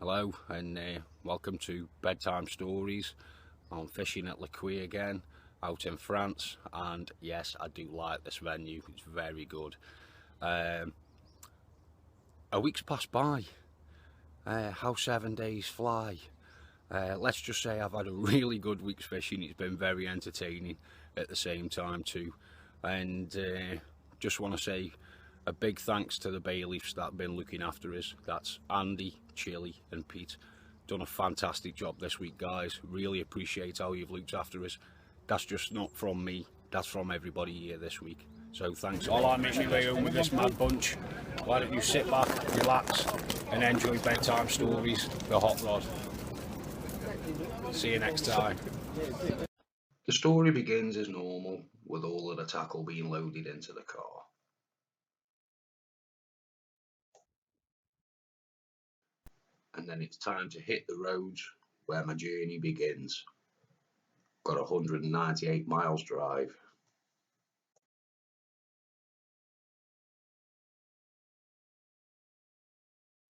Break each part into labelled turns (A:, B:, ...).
A: Hello and welcome to Bedtime Stories. I'm fishing at Les Quis again, out in France, and yes, I do like this venue, it's very good. A week's passed by, how 7 days fly. Let's just say I've had a really good week's fishing. It's been very entertaining at the same time too, and just want to say a big thanks to the bailifs that have been looking after us. That's Andy, Chili and Pete. Done a fantastic job this week, guys. Really appreciate how you've looked after us. That's just not from me, that's from everybody here this week. So thanks. While I make my way home with this mad bunch, why don't you sit back, relax and enjoy Bedtime Stories, the hot rod. See you next time. The story begins as normal, with all of the tackle being loaded into the car. And then it's time to hit the roads where my journey begins. Got 198 miles drive.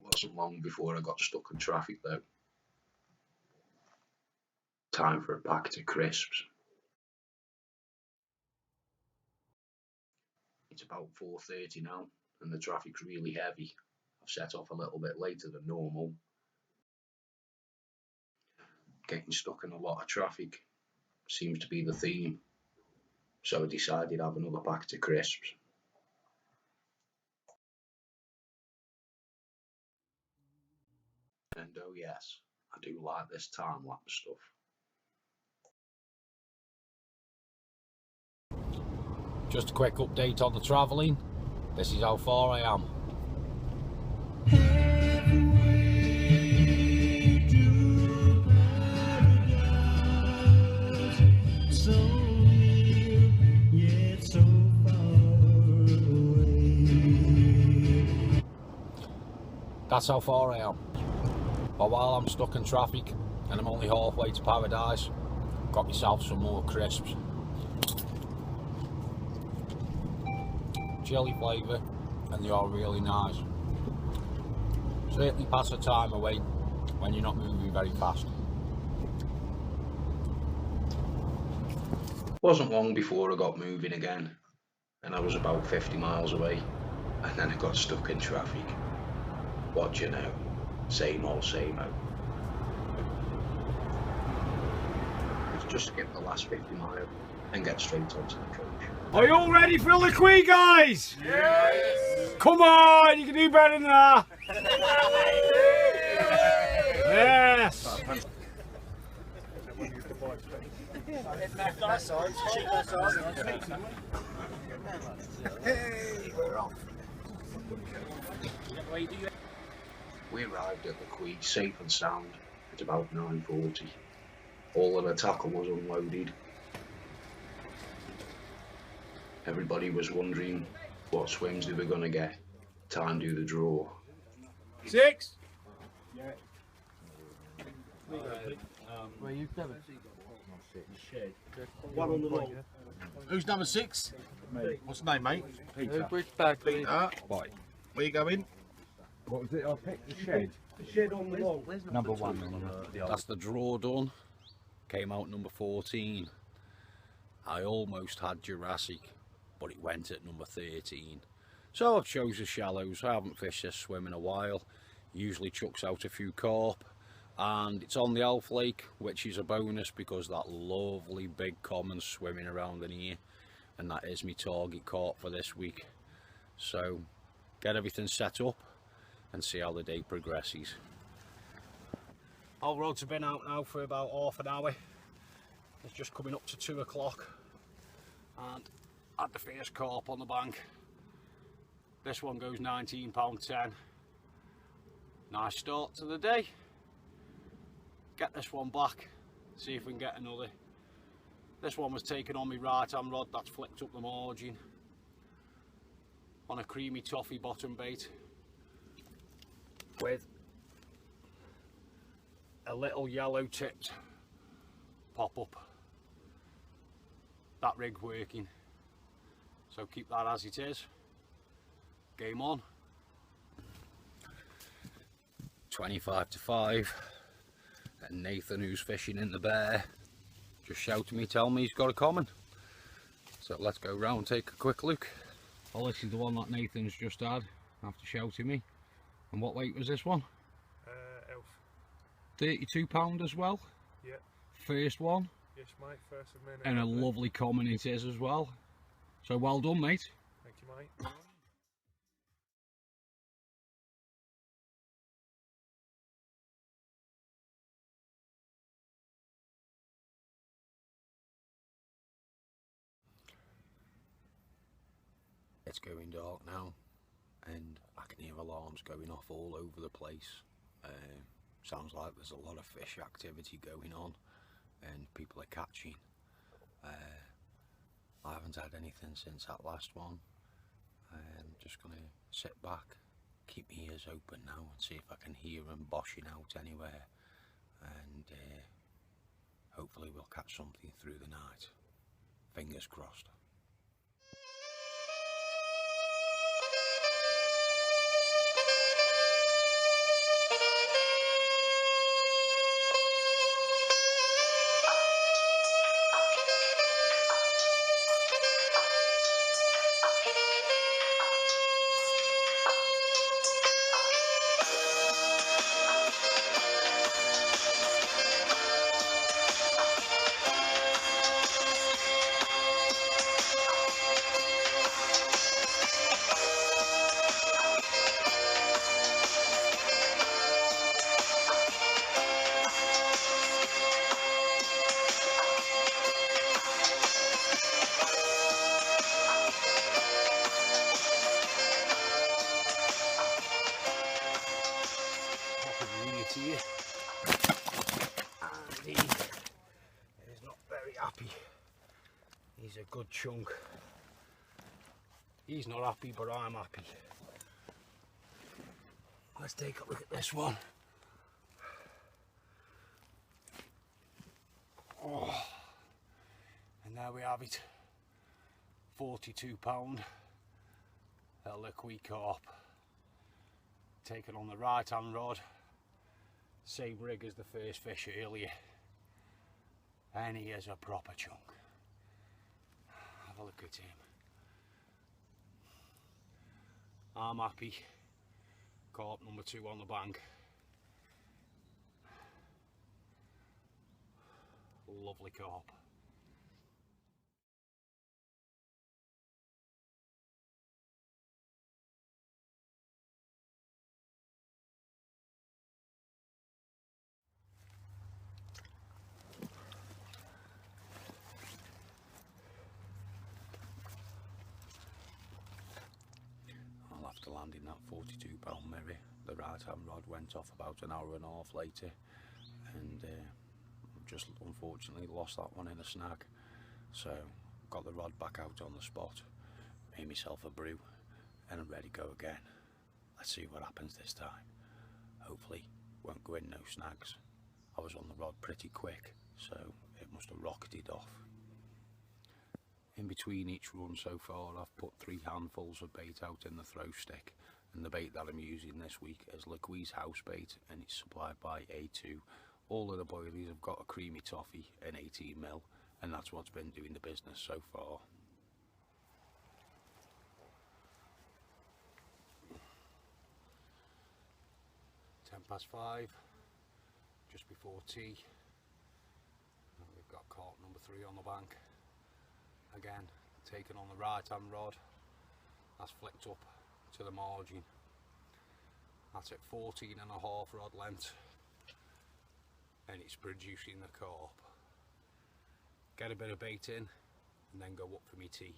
A: Wasn't long before I got stuck in traffic though. Time for a packet of crisps. It's about 4:30 now and the traffic's really heavy. I've set off a little bit later than normal. Getting stuck in a lot of traffic seems to be the theme, so I decided to have another packet of crisps. And oh yes, I do like this time-lapse stuff. Just a quick update on the travelling. This is how far I am. That's how far I am. But while I'm stuck in traffic and I'm only halfway to paradise, got myself some more crisps. Chili flavour and they are really nice. Certainly pass the time away when you're not moving very fast. Wasn't long before I got moving again and I was about 50 miles away and then I got stuck in traffic. What do you know? Same old, same old. Let's just skip the last 50 miles and get straight onto the coach.
B: Are you all ready for Les Quis, guys? Yes! Come on, you can do better than that! Yes!
A: Hey, we're off. We arrived at Les Quis safe and sound at about 9:40. All of the tackle was unloaded. Everybody was wondering what swims they were going to get. Time to do the draw.
B: 6.
C: Where you going?
B: One on the roll.
C: Who's number 6? Me. What's the name, mate?
B: Peter.
C: Which bag? Peter.
A: Bye.
C: Where you going?
B: What was it? I picked the shed. The shed on the roll.
C: Number 1.
A: That's the draw done. Came out number 14. I almost had Jurassic, but it went at number 13. So I've chose the shallows. I haven't fished this swim in a while. Usually chucks out a few carp, and it's on the Elf Lake, which is a bonus because that lovely big common's swimming around in here, and that is my target carp for this week. So get everything set up and see how the day progresses. All roads have been out now for about half an hour. It's just coming up to 2 o'clock and had the first carp on the bank. This one goes £19.10. Nice start to the day. Get this one back, see if we can get another. This one was taken on my right hand rod, that's flicked up the margin on a creamy toffee bottom bait with a little yellow tipped pop up. That rig working, so keep that as it is. Game on. 25 to 5, and Nathan, who's fishing in the Bear, just shouted me, tell me he's got a common. So let's go round and take a quick look. Well, this is the one that Nathan's just had after shouting me. And what weight was this one?
D: Elf.
A: £32 as well.
D: Yeah.
A: First one.
D: Yes, mate. First of many.
A: And a lovely common it is as well. So well done, mate.
D: Thank you, mate.
A: It's going dark now, and I can hear alarms going off all over the place. Sounds like there's a lot of fish activity going on, and people are catching. I haven't had anything since that last one. I'm just going to sit back, keep my ears open now, and see if I can hear them boshing out anywhere, and hopefully we'll catch something through the night. Fingers crossed. Here, and he is not very happy. He's a good chunk. He's not happy, but I'm happy. Let's take a look at this one. Oh, and there we have it. £42, a Les Quis Carp, taken on the right hand rod. Same rig as the first fish earlier, and he is a proper chunk. Have a look at him. I'm happy. Carp number 2 on the bank. Lovely carp. After landing that £42 mirror, the right hand rod went off about an hour and a half later, and just unfortunately lost that one in a snag. So got the rod back out on the spot, made myself a brew, and I'm ready to go again. Let's see what happens this time. Hopefully won't go in no snags. I was on the rod pretty quick, so it must have rocketed off. In between each run so far, I've put 3 handfuls of bait out in the throw stick, and the bait that I'm using this week is Les Quis house bait, and it's supplied by A2. All of the boilies have got a creamy toffee and 18mm, and that's what's been doing the business so far. £5, just before tea. And we've got carp number 3 on the bank. Again, taken on the right hand rod. That's flicked up to the margin. That's at 14.5 rod length, and it's producing the carp. Get a bit of bait in and then go up for me tea.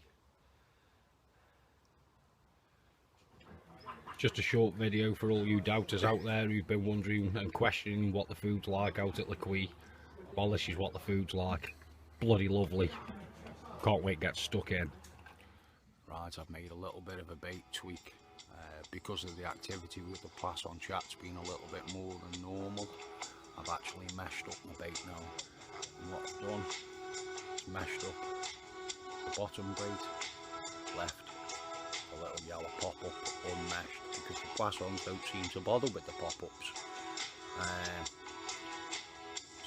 A: Just a short video for all you doubters out there who've been wondering and questioning what the food's like out at Les Quis. Well, this is what the food's like. Bloody lovely. Can't wait to get stuck in. Right, I've made a little bit of a bait tweak because of the activity with the pass on chat's been a little bit more than normal. I've actually meshed up my bait now, and what I've done is meshed up the bottom bait, left a little yellow pop-up unmeshed, because the pass-ons don't seem to bother with the pop-ups.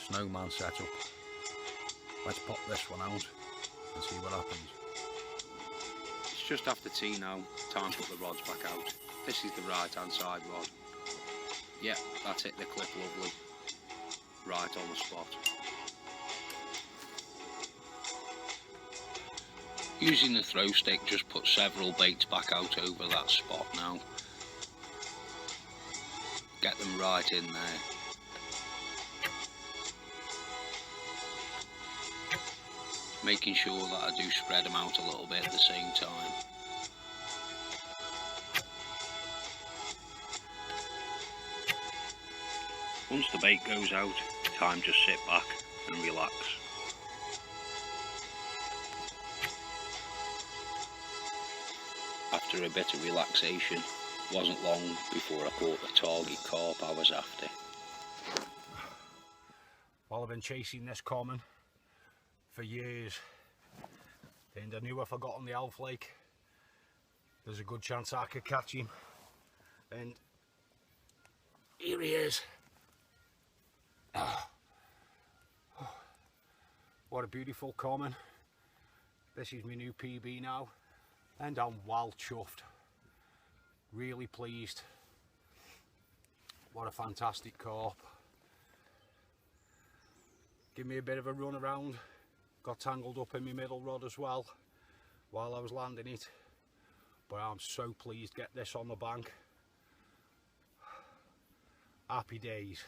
A: Snowman setup. Let's pop this one out and see what happens. It's just after tea now, time to put the rods back out. This is the right hand side rod. Yeah, that's it, the clip lovely. Right on the spot. Using the throw stick, just put several baits back out over that spot now. Get them right in there. Making sure that I do spread them out a little bit at the same time. Once the bait goes out, time to sit back and relax. After a bit of relaxation, wasn't long before I caught the target carp I was after. Well, I've been chasing this common for years, and I knew if I got on the Alf Lake, there's a good chance I could catch him. And here he is. What a beautiful common. This is my new PB now, and I'm well chuffed. Really pleased. What a fantastic carp. Give me a bit of a run around. Got tangled up in my middle rod as well while I was landing it, but I'm so pleased to get this on the bank. Happy days.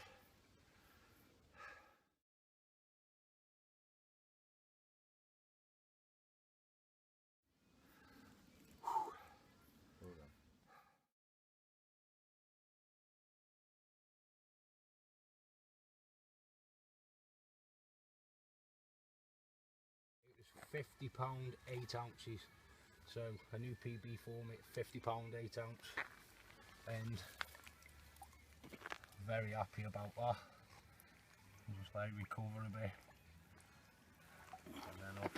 A: £50 8 ounces, so a new PB for me, £50 8 ounce, and very happy about that. Just let it recover a bit, and then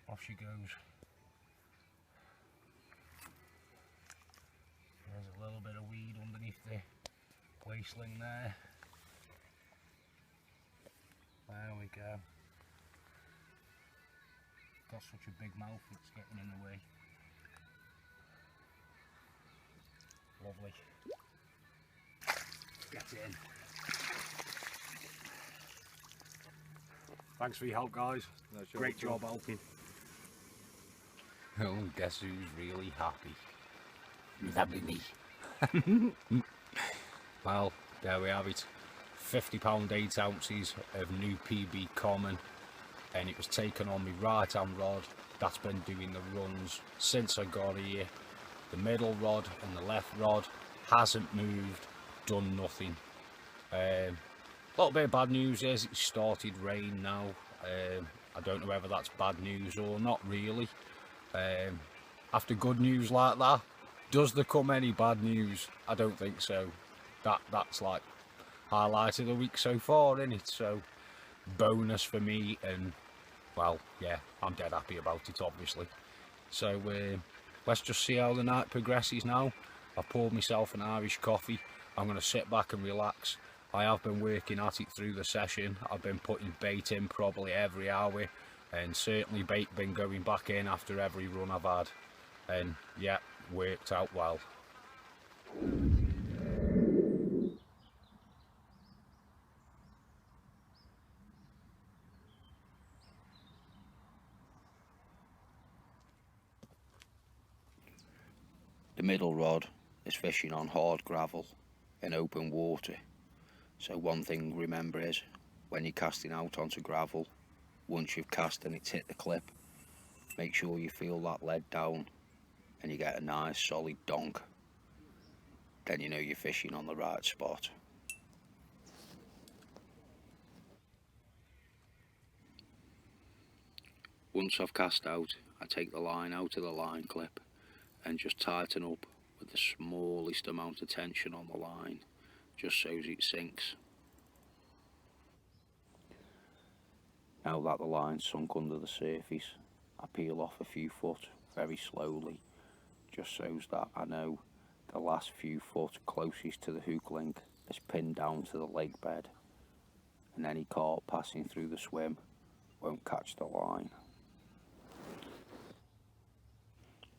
A: off she goes. There's a little bit of weed underneath the waistling there. There we go. Got such a big mouth, it's getting in the way. Lovely. Get in. Thanks for your help, guys.
C: No, sure.
A: Great job helping. Oh, guess who's really happy? That'd be me. Well, there we have it. £50 8 ounces of new PB common. And it was taken on my right hand rod. That's been doing the runs since I got here. The middle rod and the left rod hasn't moved, done nothing. A little bit of bad news is it started rain now. I don't know whether that's bad news or not really. After good news like that, does there come any bad news? I don't think so. That's like highlight of the week so far, isn't it? So bonus for me, and well, yeah, I'm dead happy about it obviously. So let's just see how the night progresses now. I've poured myself an Irish coffee. I'm going to sit back and relax. I have been working at it through the session. I've been putting bait in probably every hour, and certainly bait been going back in after every run I've had, and yeah, worked out well. The middle rod is fishing on hard gravel in open water. So one thing remember is, when you're casting out onto gravel, once you've cast and it's hit the clip, make sure you feel that lead down and you get a nice solid donk. Then you know you're fishing on the right spot. Once I've cast out, I take the line out of the line clip and just tighten up with the smallest amount of tension on the line, just so it sinks. Now that the line's sunk under the surface, I peel off a few foot very slowly, just so that I know the last few foot closest to the hook link is pinned down to the lake bed, and any carp passing through the swim won't catch the line.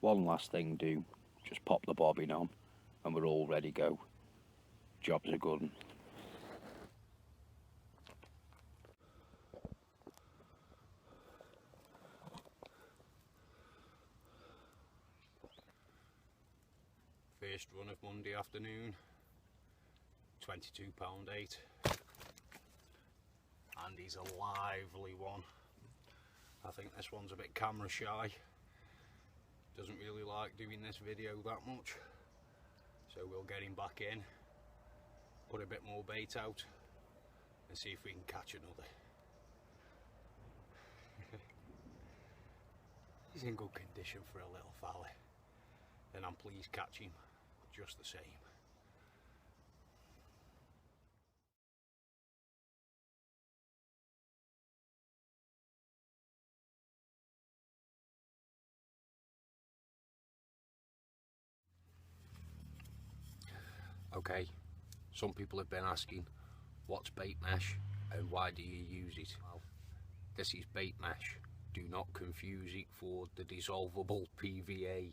A: One last thing do, just pop the bobbin on and we're all ready to go. Job's a good one. First run of Monday afternoon, £22.8, and he's a lively one. I think this one's a bit camera shy, doesn't really like doing this video that much, so we'll get him back in, put a bit more bait out and see if we can catch another. He's in good condition for a little fella, and I'm pleased catch him just the same. Okay, some people have been asking, what's bait mesh and why do you use it? Well, this is bait mesh. Do not confuse it for the dissolvable PVA.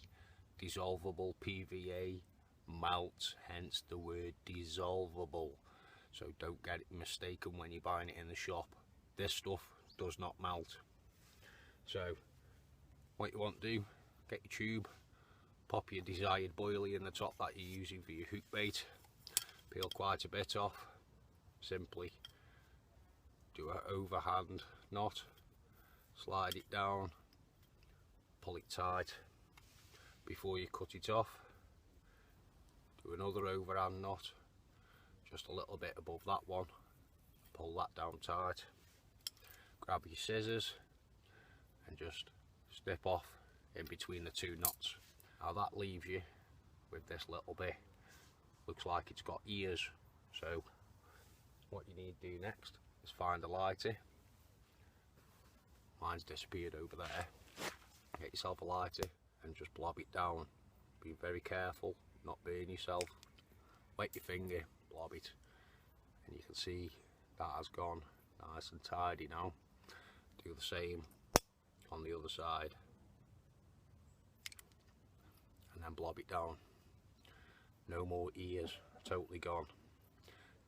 A: Dissolvable PVA melts, hence the word dissolvable. So don't get it mistaken when you're buying it in the shop. This stuff does not melt. So what you want to do, get your tube, pop your desired boilie in the top that you're using for your hook bait, peel quite a bit off, simply do an overhand knot, slide it down, pull it tight before you cut it off, do another overhand knot just a little bit above that one, pull that down tight, grab your scissors and just snip off in between the two knots. Now that leaves you with this little bit, looks like it's got ears. So what you need to do next is find a lighter. Mine's disappeared over there. Get yourself a lighter and just blob it down. Be very careful, not burn yourself. Wet your finger, blob it, and you can see that has gone nice and tidy now. Do the same on the other side, and then blob it down. No more ears, totally gone.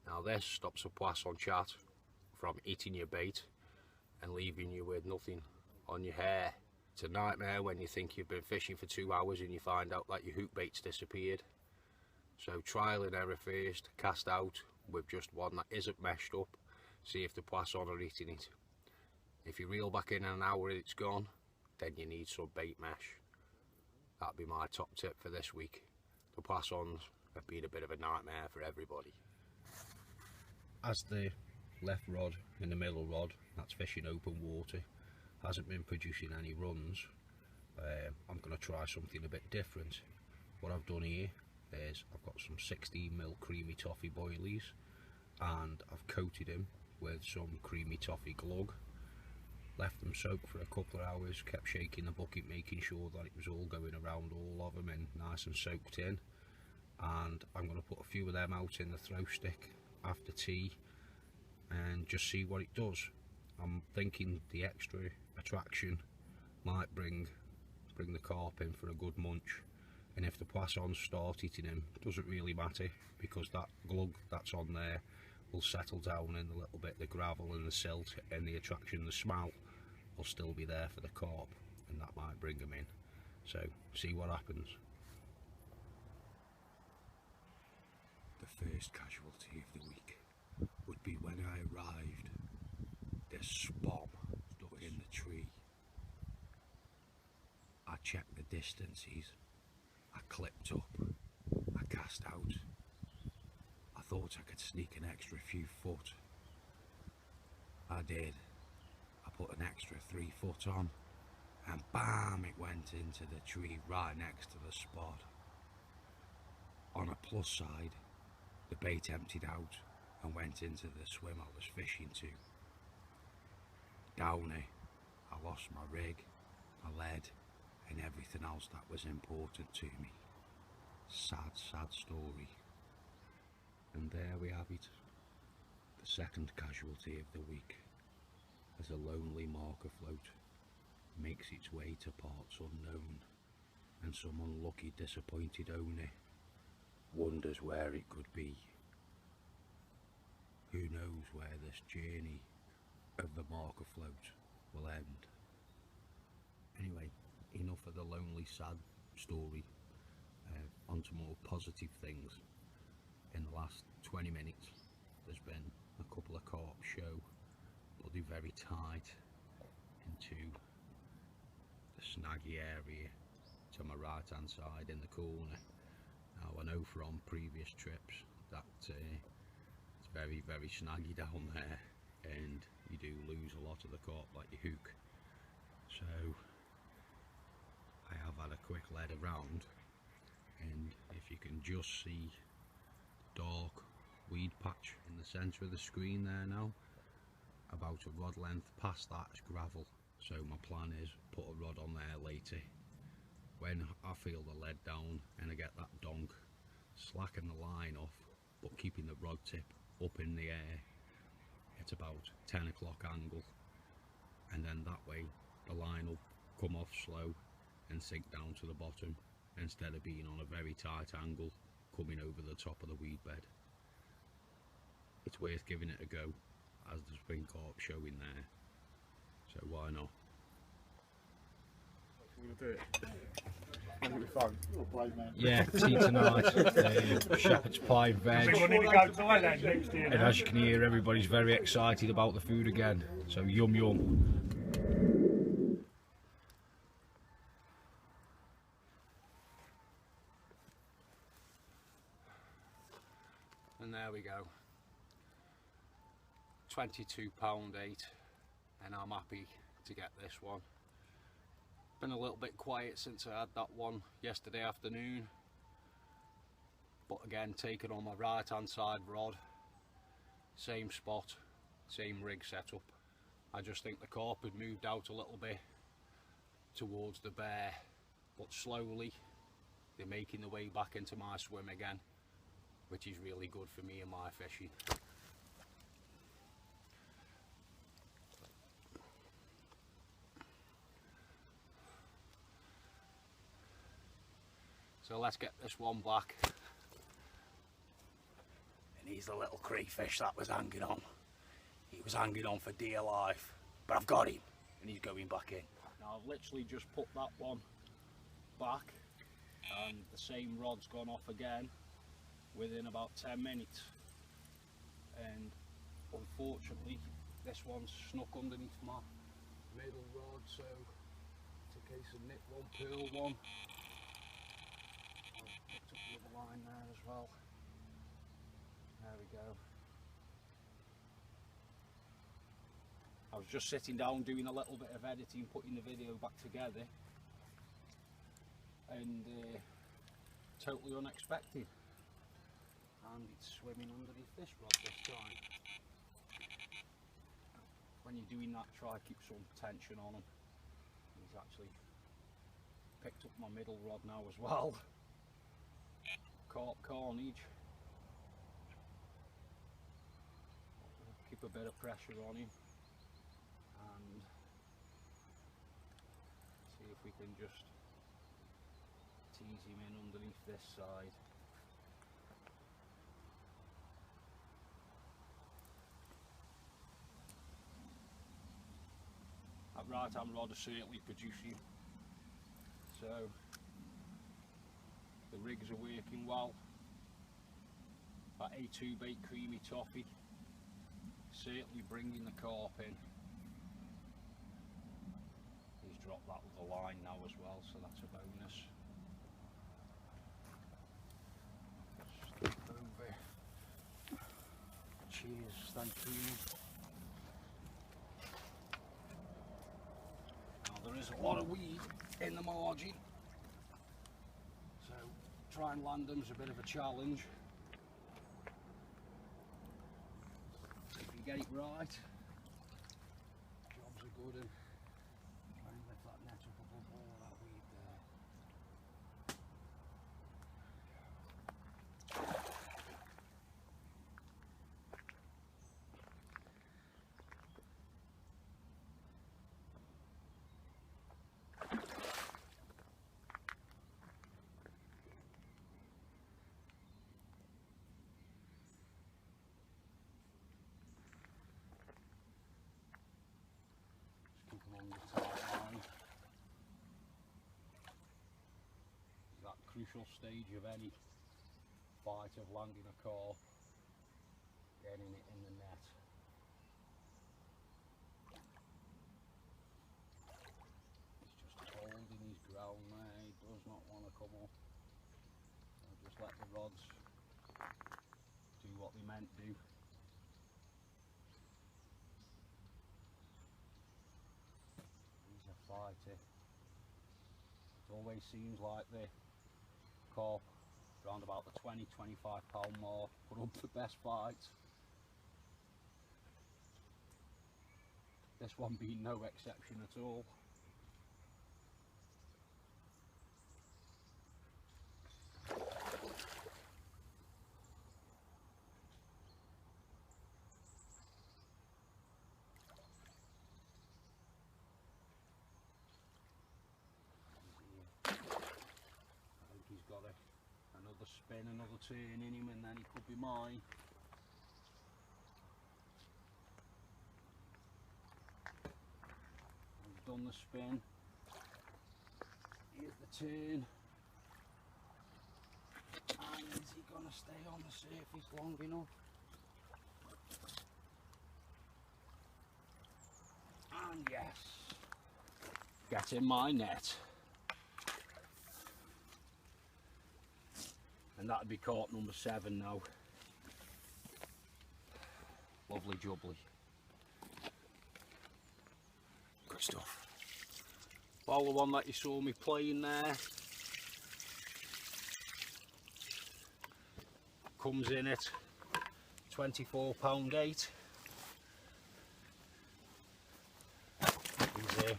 A: Now this stops a poisson chat from eating your bait and leaving you with nothing on your hair. It's a nightmare when you think you've been fishing for 2 hours and you find out that your hook bait's disappeared. So trial and error first, cast out with just one that isn't meshed up, see if the poisson are eating it. If you reel back in an hour and it's gone, then you need some bait mesh. That'd be my top tip for this week. The poissons have been a bit of a nightmare for everybody. As the left rod and the middle rod, that's fishing open water, hasn't been producing any runs, I'm going to try something a bit different. What I've done here is I've got some 16mm creamy toffee boilies and I've coated them with some creamy toffee glug, left them soak for a couple of hours, kept shaking the bucket making sure that it was all going around all of them and nice and soaked in, and I'm going to put a few of them out in the throw stick after tea and just see what it does. I'm thinking the extra attraction might bring the carp in for a good munch, and if the poissons start eating him, doesn't really matter because that glug that's on there will settle down in a little bit, the gravel and the silt, and the attraction, the smell will still be there for the carp, and that might bring them in. So see what happens. The first casualty of the week would be when I arrived. This spom stuck in the tree. I checked the distances, I clipped up, I cast out. I thought I could sneak an extra few foot. I did. I put an extra 3 foot on, and bam, it went into the tree right next to the spot. On a plus side, the bait emptied out and went into the swim I was fishing to. Down it, I lost my rig, my lead, and everything else that was important to me. Sad, sad story. And there we have it, the second casualty of the week, as a lonely marker float makes its way to parts unknown, and some unlucky disappointed owner wonders where it could be. Who knows where this journey of the marker float will end. Anyway, enough of the lonely sad story, onto more positive things. In the last 20 minutes there's been a couple of carp show, but they're very tight into the snaggy area to my right hand side in the corner. Now I know from previous trips that it's very snaggy down there, and you do lose a lot of the carp like your hook. So I have had a quick lead around, and if you can just see dark weed patch in the centre of the screen there now, about a rod length past that is gravel. So my plan is put a rod on there later when I feel the lead down and I get that donk, slacken the line off but keeping the rod tip up in the air at about 10 o'clock angle, and then that way the line will come off slow and sink down to the bottom instead of being on a very tight angle coming over the top of the weed bed. It's worth giving it a go, as there's been carp showing there, so why not?
D: We're gonna do it. I think it'll be fun.
C: You're a brave man.
A: Yeah, tea tonight, shepherd's pie, veg,
B: We need to go to Thailand next year.
A: and as you can hear, everybody's very excited about the food again, so yum yum. And there we go, £22.8, and I'm happy to get this one. Been a little bit quiet since I had that one yesterday afternoon, but again taken on my right hand side rod, same spot, same rig setup. I just think the carp had moved out a little bit towards the bear, but slowly they're making their way back into my swim again, which is really good for me and my fishing. So let's get this one back. And he's the little crayfish that was hanging on. He was hanging on for dear life, but I've got him and he's going back in. Now I've literally just put that one back and the same rod's gone off again within about 10 minutes. And unfortunately this one's snuck underneath my middle rod, so it's a case of nip one, pearl one. I've picked up the other line there as well. There we go. I was just sitting down doing a little bit of editing, putting the video back together, and totally unexpected. And it's swimming underneath this rod this time. When you're doing that, try keep some tension on him. He's actually picked up my middle rod now as well. Carp carnage. Keep a bit of pressure on him and see if we can just tease him in underneath this side. That right hand rod is certainly producing, so the rigs are working well. That A2 bait creamy toffee certainly bringing the carp in. He's dropped that with the line now as well, so that's a bonus. Step over. Cheers, thank you. Now there is a lot of weed in the margin, so try and land them's a bit of a challenge. If you get it right, jobs are good, and try and lift that net up above all that weed there. along the tight line. That crucial stage of any fight of landing a carp, getting it in the net. He's just holding his ground there, he does not want to come up. I'll just let the rods do what they meant to do. He's a fighter. It always seems like the carp around about the 20-25 pound mark put up the best fights. This one being no exception at all. I think he's got another spin, another turn in him, and then he could be mine. He's done the spin. Here's the turn. And is he going to stay on the surface long enough? And yes, get in my net. And that'd be carp number 7 now. Lovely jubbly. Good stuff. Well, the one that you saw me playing there comes in at £24.8. He's a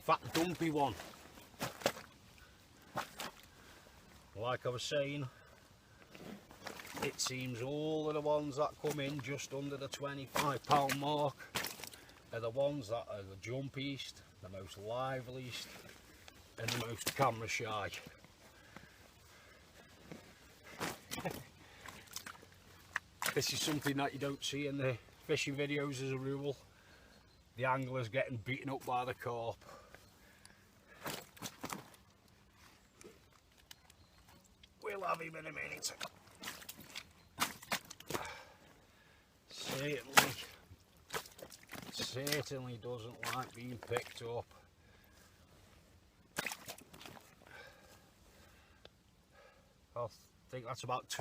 A: fat dumpy one. Like I was saying, it seems all of the ones that come in just under the £25 mark are the ones that are the jumpiest, the most liveliest and the most camera shy. This is something that you don't see in the fishing videos as a rule. The angler's getting beaten up by the carp. We'll have him in a minute. Certainly doesn't like being picked up. I think that's about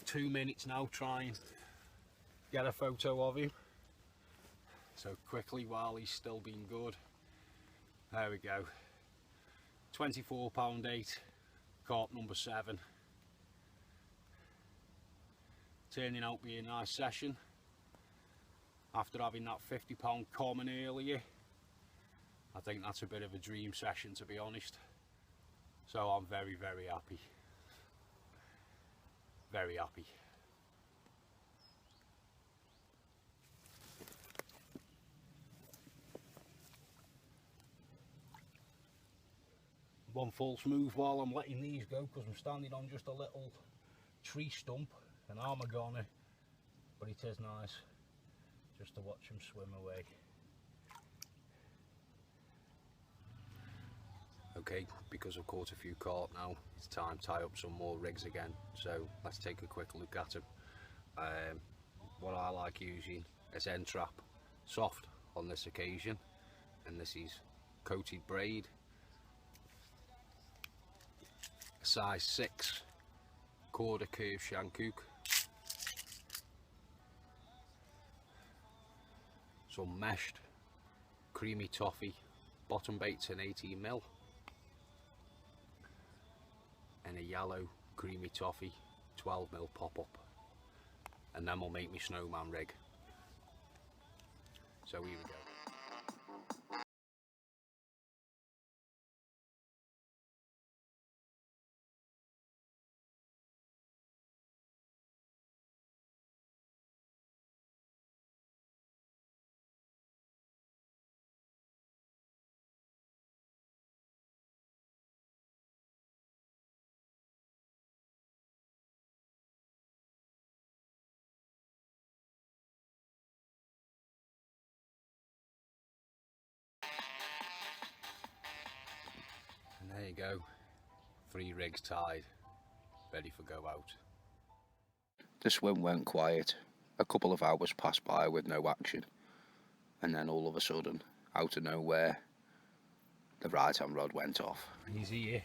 A: two minutes now trying to get a photo of him. So quickly, while he's still being good. There we go. £24.8, carp number 7. Turning out to be a nice session after having that £50 common earlier. I think that's a bit of a dream session, to be honest. So I'm very, very happy. Very happy. One false move while I'm letting these go, because I'm standing on just a little tree stump, an armagona, but it is nice just to watch them swim away. Okay, because I've caught a few carp now, it's time to tie up some more rigs again, so let's take a quick look at them. What I like using is end trap, soft on this occasion, and this is coated braid, a size 6 quarter curve shank hook, some meshed creamy toffee bottom baits in 18mm, and a yellow creamy toffee 12mm pop-up, and then we'll make me snowman rig. So here we go. go. 3 rigs tied, ready for go out.
E: The swim went quiet. A couple of hours passed by with no action, and then all of a sudden, out of nowhere, the right hand rod went off.
A: He's here.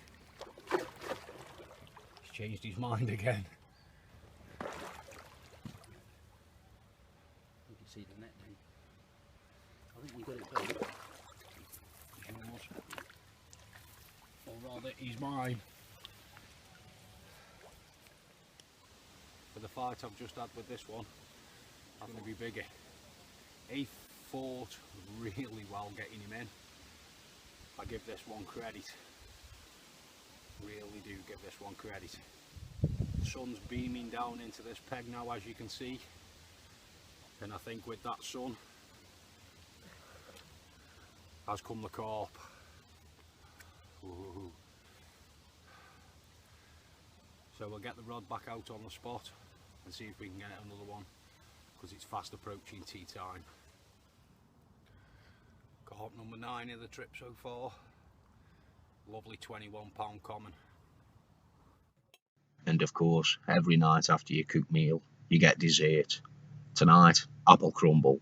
A: He's changed his mind again.
C: You can see the net, mate. I think we got it done.
A: Or rather, he's mine. For the fight I've just had with this one, I'm going to be bigger. He fought really well getting him in. I give this one credit. Really do give this one credit. The sun's beaming down into this peg now, as you can see. And I think with that sun has come the carp. Ooh. So we'll get the rod back out on the spot and see if we can get another one, because it's fast approaching tea time. Carp number 9 of the trip so far. Lovely 21 pound common.
E: And of course, every night after your cooked meal, you get dessert. Tonight, apple crumble,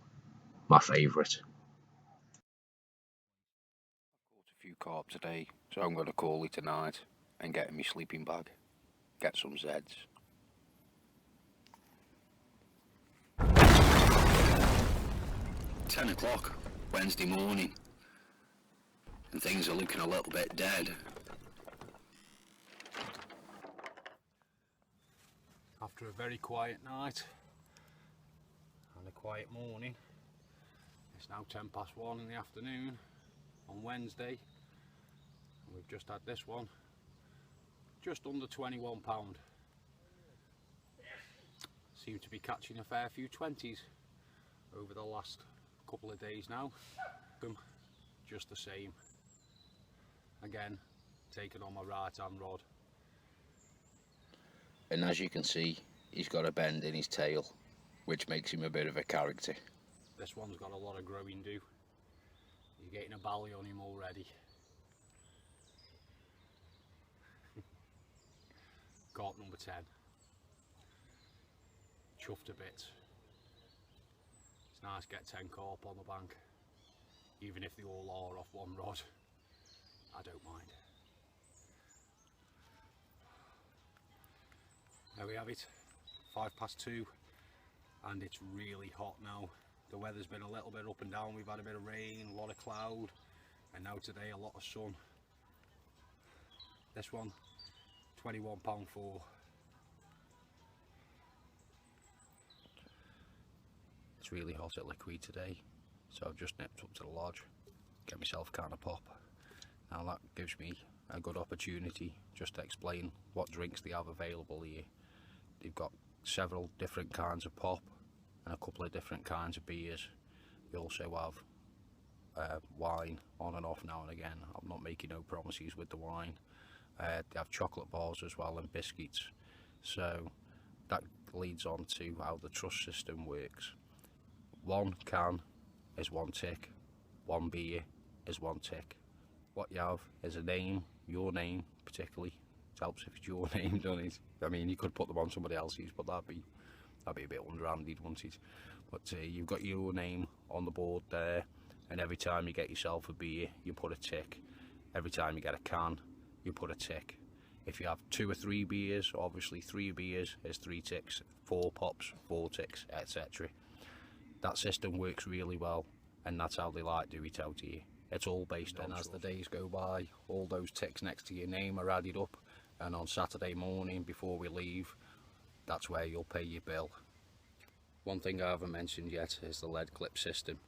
E: my favourite. I've caught a few carp today, so I'm going to call it a night and get in my sleeping bag. Get some Zeds. £10 Wednesday morning, and things are looking a little bit dead.
A: After a very quiet night and a quiet morning, it's now 1:10 in the afternoon on Wednesday, and we've just had this one, just under £21. Seem to be catching a fair few 20s over the last couple of days now. Just the same. Again, taken on my right hand rod.
E: And as you can see, he's got a bend in his tail, which makes him a bit of a character.
A: This one's got a lot of growing do. You're getting a bally on him already. Carp number 10. Chuffed a bit. It's nice to get 10 carp on the bank, even if they all are off one rod. I don't mind. There we have it, 2:05, and it's really hot now. The weather's been a little bit up and down. We've had a bit of rain, a lot of cloud, and now today a lot of sun. This one, £21.4. It's really hot at Les Quis today, so I've just nipped up to the lodge, get myself a can of pop. Now that gives me a good opportunity just to explain what drinks they have available here. They've got several different kinds of pop and a couple of different kinds of beers. They also have wine on and off now and again. I'm not making no promises with the wine. They have chocolate bars as well and biscuits. So that leads on to how the trust system works. 1 can is 1 tick, 1 beer is 1 tick. What you have is a name, your name particularly. It helps if it's your name, doesn't it? I mean, you could put them on somebody else's, but that'd be a bit underhanded, wouldn't it? But you've got your name on the board there, and every time you get yourself a beer, you put a tick. Every time you get a can, you put a tick. If you have 2 or 3 beers, obviously 3 beers is 3 ticks, 4 pops, 4 ticks, etc. That system works really well, and that's how they like do it out here. It's all based on, as the days go by, all those ticks next to your name are added up, and on Saturday morning before we leave, that's where you'll pay your bill. One thing I haven't mentioned yet is the lead clip system.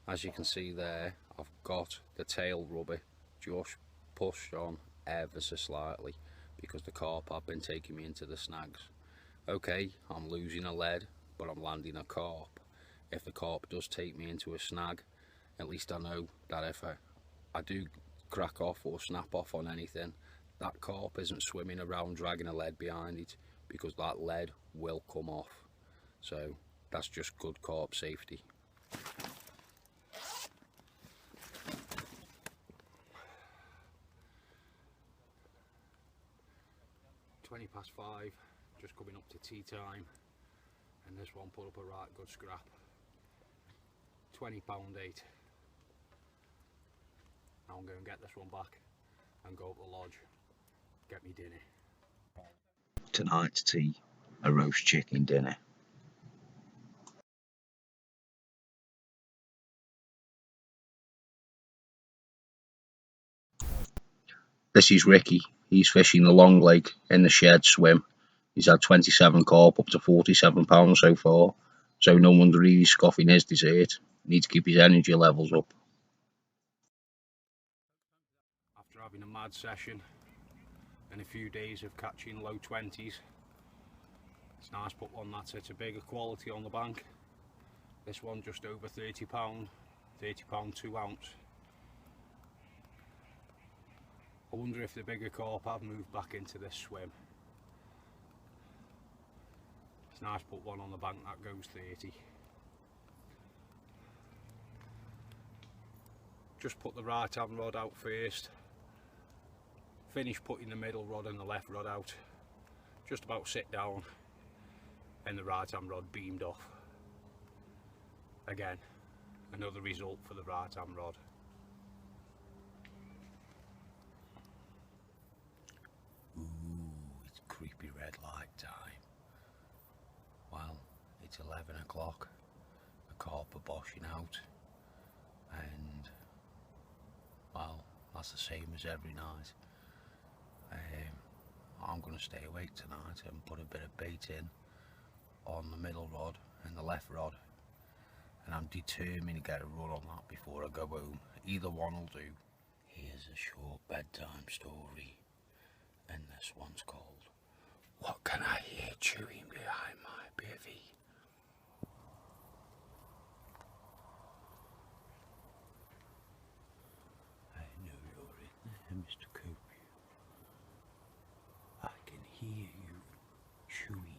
A: As you can see there, I've got the tail rubber just pushed on ever so slightly because the carp have been taking me into the snags. Okay, I'm losing a lead, but I'm landing a carp. If the carp does take me into a snag, at least I know that if I do crack off or snap off on anything, that carp isn't swimming around dragging a lead behind it, because that lead will come off. So that's just good carp safety. 5, just coming up to tea time, and this one put up a right good scrap. £20.8. Now I'm going to get this one back and go up the lodge, get me dinner.
E: Tonight's tea, a roast chicken dinner. This is Ricky. He's fishing the long leg in the shed swim. He's had 27 carp up to £47 so far, so no wonder he's scoffing his dessert. Needs to keep his energy levels up.
A: After having a mad session and a few days of catching low 20s, it's nice to put one that's at a bigger quality on the bank. This one just over £30, £30 2 ounce. I wonder if the bigger carp have moved back into this swim. It's nice to put one on the bank that goes 30. Just put the right hand rod out first. Finish putting the middle rod and the left rod out. Just about sit down and the right hand rod beamed off. Again, another result for the right hand rod. Ooh, it's creepy red light time. Well, it's 11 o'clock. The carp are boshing out, and well, that's the same as every night. I'm going to stay awake tonight and put a bit of bait in on the middle rod and the left rod, and I'm determined to get a run on that before I go home. Either one will do. Here's a short bedtime story, and this one's called What Can I Hear Chewing Behind My Bivvy? I know you're in there, Mr. Cope. I can hear you chewing.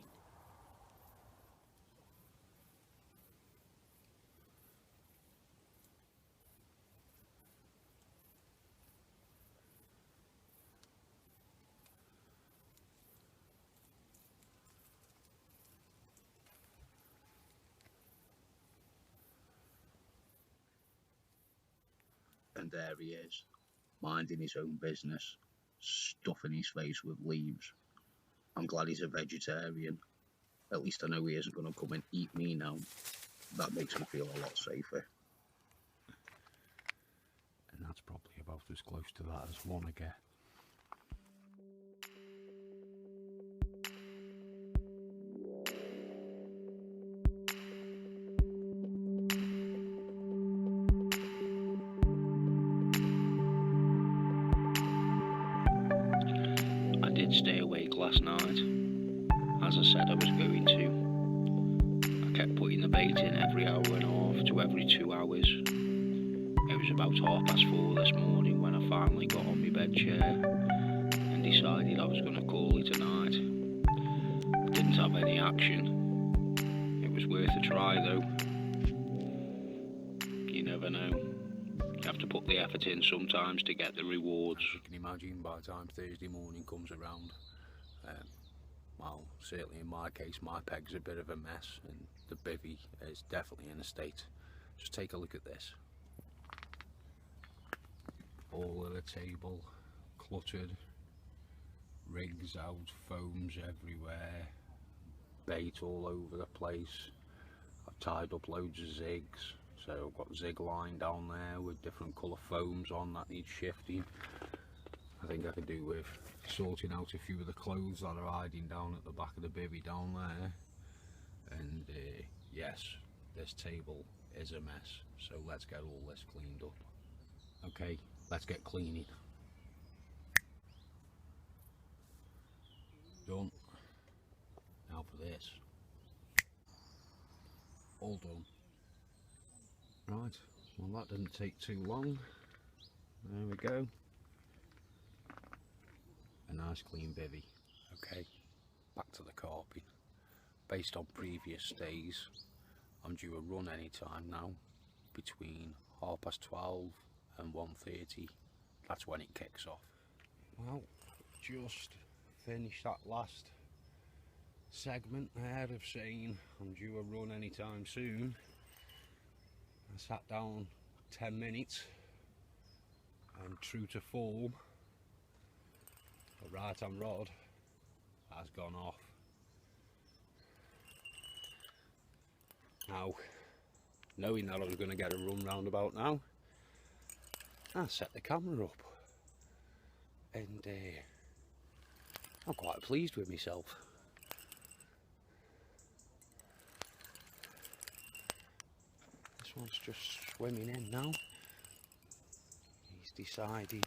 E: And there he is, minding his own business, stuffing his face with leaves. I'm glad he's a vegetarian. At least I know he isn't going to come and eat me now. That makes me feel a lot safer.
A: And that's probably about as close to that as one I get.
E: I did stay awake last night, as I said I was going to. I kept putting the bait in every hour and a half to every 2 hours. It was about 4:30 this morning when I finally got on my bed chair and decided I was going to call it a night. Didn't have any action. It was worth a try though. You never know. You have to put the effort in sometimes to get the rewards.
A: As you can imagine, by the time Thursday morning comes around, well, certainly in my case, my peg's a bit of a mess, and the bivvy is definitely in a state. Just take a look at this. All at the table, cluttered, rigs out, foams everywhere, bait all over the place. I've tied up loads of zigs, so I've got zig line down there with different colour foams on that needs shifting. I think I could do with sorting out a few of the clothes that are hiding down at the back of the bivvy down there. And yes, this table is a mess, so let's get all this cleaned up. Okay, let's get cleaning. Done. Now for this. All done. Right, well that didn't take too long. There we go. A nice clean bivvy. Okay, back to the carping. Based on previous days, I'm due a run anytime now, between 12:30 and 1:30. That's when it kicks off. Well, just finish that last segment there of saying I'm due a run anytime soon, I sat down 10 minutes and true to form, the right hand rod has gone off. Now, knowing that I was going to get a run round about now, I set the camera up and I'm quite pleased with myself. This one's just swimming in now. He's decided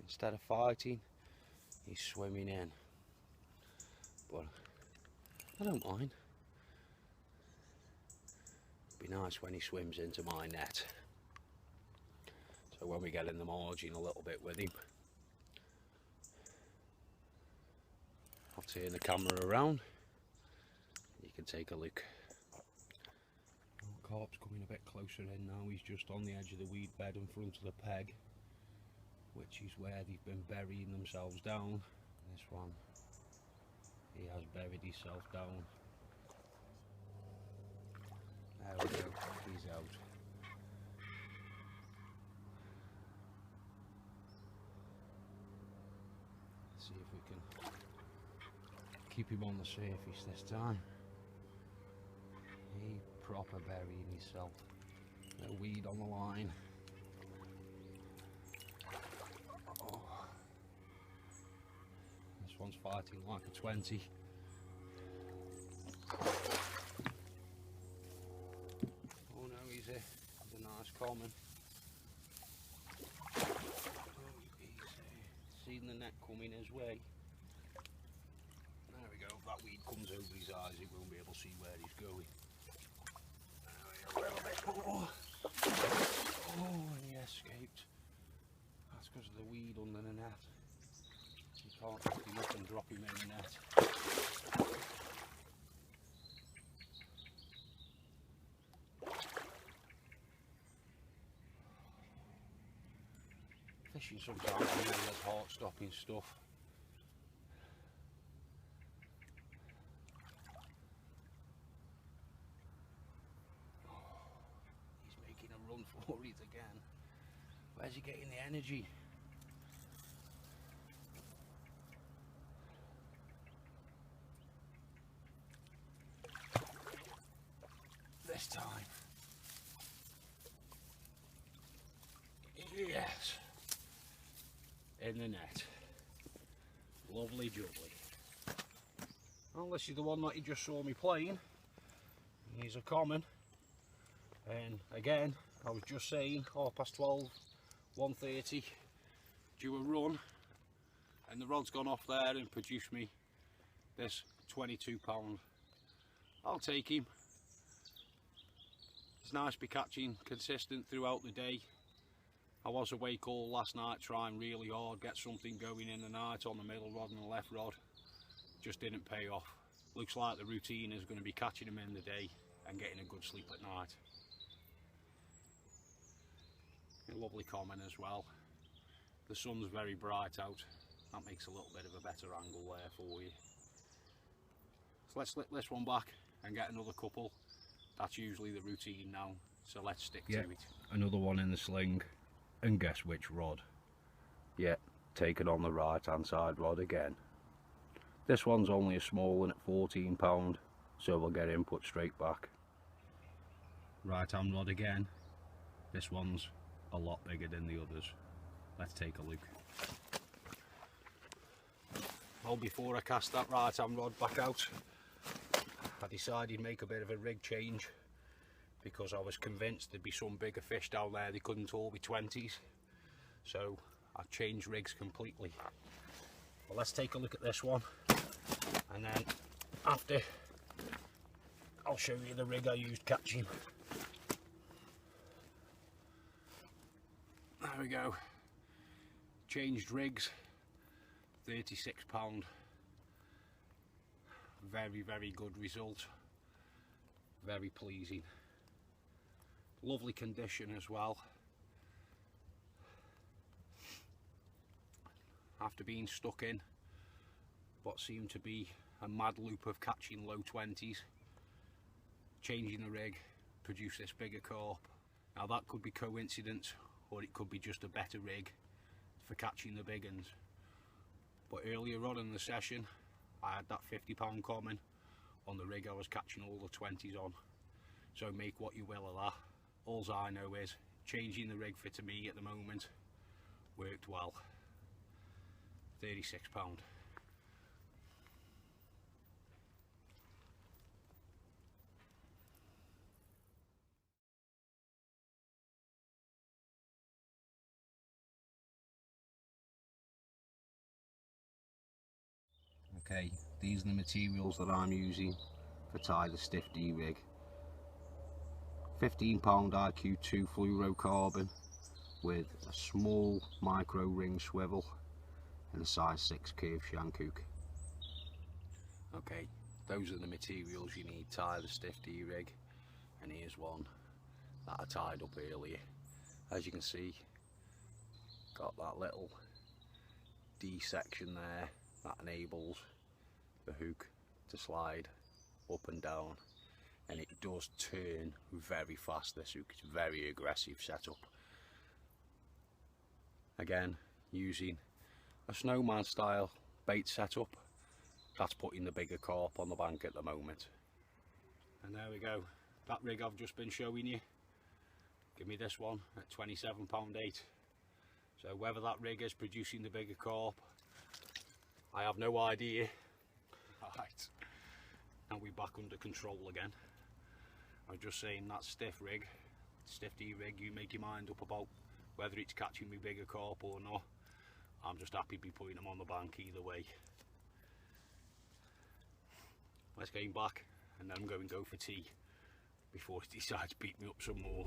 A: instead of fighting, he's swimming in. But I don't mind. It'd be nice when he swims into my net. So when we get in the margin a little bit with him, I'll turn the camera around. You can take a look. Carp's coming a bit closer in now. He's just on the edge of the weed bed in front of the peg, which is where they've been burying themselves down. This one, he has buried himself down. There we go, he's out. Let's see if we can keep him on the surface this time. He proper burying himself. No weed on the line. Oh. This one's fighting like a 20. Oh no, he's a nice common. Oh, he's seen the net coming his way. There we go, if that weed comes over his eyes, he won't be able to see where he's going. Oh, and he escaped. That's because of the weed under the net. You can't pick him up and drop him in the net. Fishing sometimes really has heart-stopping stuff. Run for it again. Where's he getting the energy? This time. Yes. In the net. Lovely jubbly. Well, this is the one that you just saw me playing. He's a common. And again, I was just saying, 12:30, 1:30, due a run, and the rod's gone off there and produced me this 22 pound. I'll take him. It's nice to be catching consistent throughout the day. I was awake all last night trying really hard, get something going in the night on the middle rod and the left rod. Just didn't pay off. Looks like the routine is going to be catching them in the day and getting a good sleep at night. A lovely common as well. The sun's very bright out. That makes a little bit of a better angle there for you. So let's slip this one back and get another couple. That's usually the routine now, so let's stick to it. Another one in the sling, and guess which rod? Yeah, taken on the right hand side rod again. This one's only a small one at 14 pound, so we'll get him put straight back. Right hand rod again. This one's a lot bigger than the others. Let's take a look. Well, before I cast that right hand rod back out, I decided to make a bit of a rig change because I was convinced there'd be some bigger fish down there. They couldn't all be 20s, so I changed rigs completely. Well, let's take a look at this one, and then after I'll show you the rig I used catching. There we go. Changed rigs, 36 pound. Very good result. Very pleasing. Lovely condition as well. after being stuck in what seemed to be a mad loop of catching low 20s. Changing the rig produced this bigger carp. Now that could be coincidence, or it could be just a better rig for catching the big uns. But earlier on in the session I had that 50-pound common on the rig I was catching all the 20s on, so make what you will of that. All I know is changing the rig for, to me at the moment, worked well. £36. Okay, these are the materials that I'm using for tie the stiff D rig. 15-pound IQ2 fluorocarbon with a small micro ring swivel and a size 6 curved shank hook. Okay, those are the materials you need to tie the stiff D rig, and here's one that I tied up earlier. As you can see, got that little D section there that enables the hook to slide up and down, and it does turn very fast. This hook is very aggressive setup. Again, using a snowman style bait setup, that's putting the bigger carp on the bank at the moment. And there we go, that rig I've just been showing you, give me this one at £27.8. So whether that rig is producing the bigger carp, I have no idea. Right, now we're back under control again. I was just saying that stiff D rig, you make your mind up about whether it's catching me bigger carp or not. I'm just happy to be putting them on the bank either way. Let's get him back and then I'm going to go for tea before he decides to beat me up some more.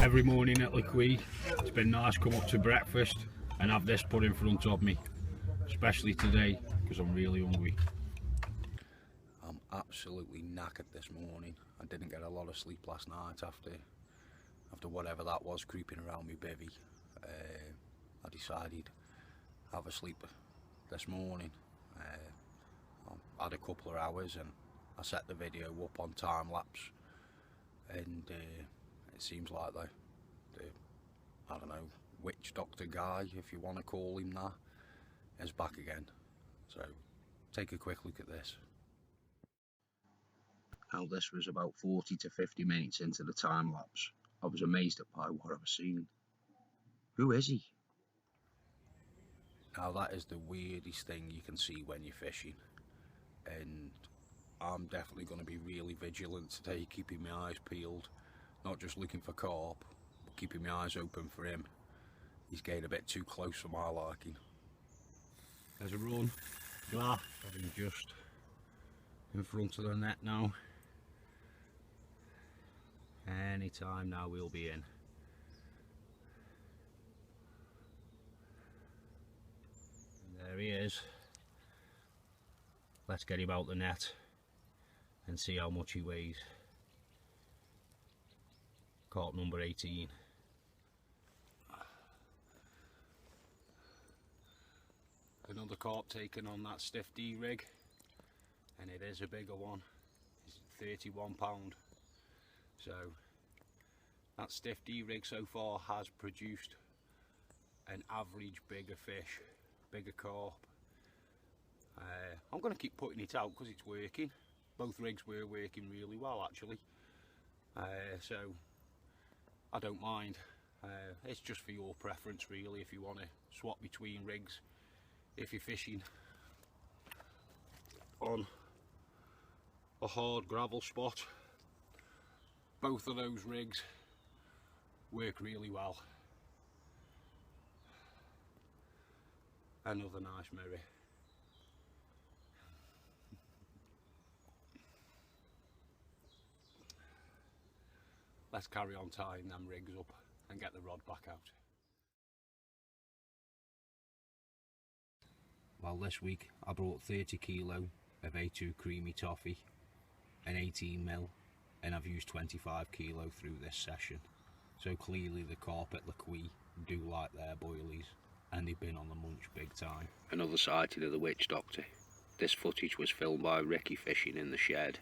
A: Every morning at Les Quis, it's been nice to come up to breakfast and have this put in front of me, especially today because I'm really hungry. I'm absolutely knackered this morning. I didn't get a lot of sleep last night after whatever that was creeping around me bivvy. I decided to have a sleep this morning. I had a couple of hours and I set the video up on time lapse, and it seems like the I don't know, witch doctor guy, if you want to call him that, is back again. So take a quick look at this. Now this was about 40 to 50 minutes into the time lapse. I was amazed by what I was seeing. Who is he? Now that is the weirdest thing you can see when you're fishing, and I'm definitely going to be really vigilant today, keeping my eyes peeled, not just looking for carp, but keeping my eyes open for him. He's getting a bit too close for my liking. There's a run, glass, having just in front of the net now. Any time now we'll be in. And there he is. Let's get him out the net and see how much he weighs. Carp number 18. Another carp taken on that stiff D rig, and it is a bigger one. It's 31 pound. So that stiff D rig so far has produced an average bigger fish, bigger carp. I'm going to keep putting it out because it's working. Both rigs were working really well actually, so I don't mind. It's just for your preference really, if you want to swap between rigs. If you're fishing on a hard gravel spot, both of those rigs work really well. Another nice mirror. Let's carry on tying them rigs up and get the rod back out. Well, this week I brought 30 kilo of A2 creamy toffee and 18 ml, and I've used 25 kilo through this session. So clearly the carp at Les Quis do like their boilies, and they've been on the munch big time. Another sighting of the witch doctor. This footage was filmed by Ricky fishing in the shed.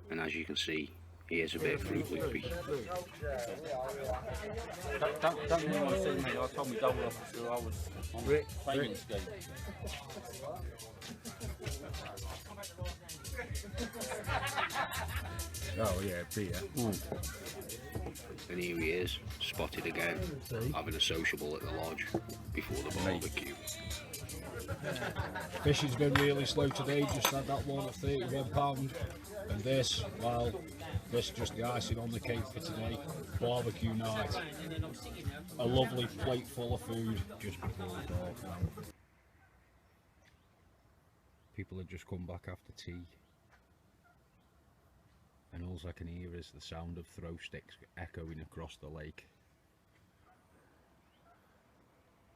A: And as you can see, here's a bit of fruit loopy.
D: Don't anyone see me. I told me double officer I was on the training scheme.
B: Oh yeah, Peter.
A: And here he is, spotted again, having a sociable at the lodge before the barbecue.
B: Fishing's been really slow today, just had that one at £31. And this, well, this is just the icing on the cake for today. Barbecue night. A lovely plate full of food just before the dark. People had just come back after tea, and all I can hear is the sound of throw sticks echoing across the lake.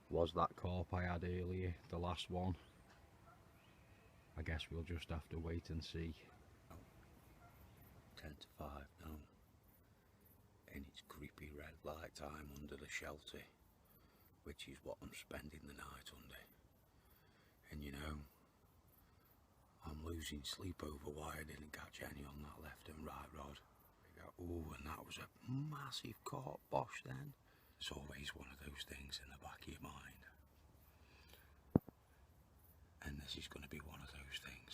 B: Was that carp I had earlier the last one? I guess we'll just have to wait and see. 10 to 5 now, and it's creepy red light time under the shelter, which is what I'm spending the night under. And you know, I'm losing sleep over why I didn't catch any on that left and right rod. Oh, and that was a massive carp bosh then. It's always one of those things in the back of your mind. And this is going to be one of those things.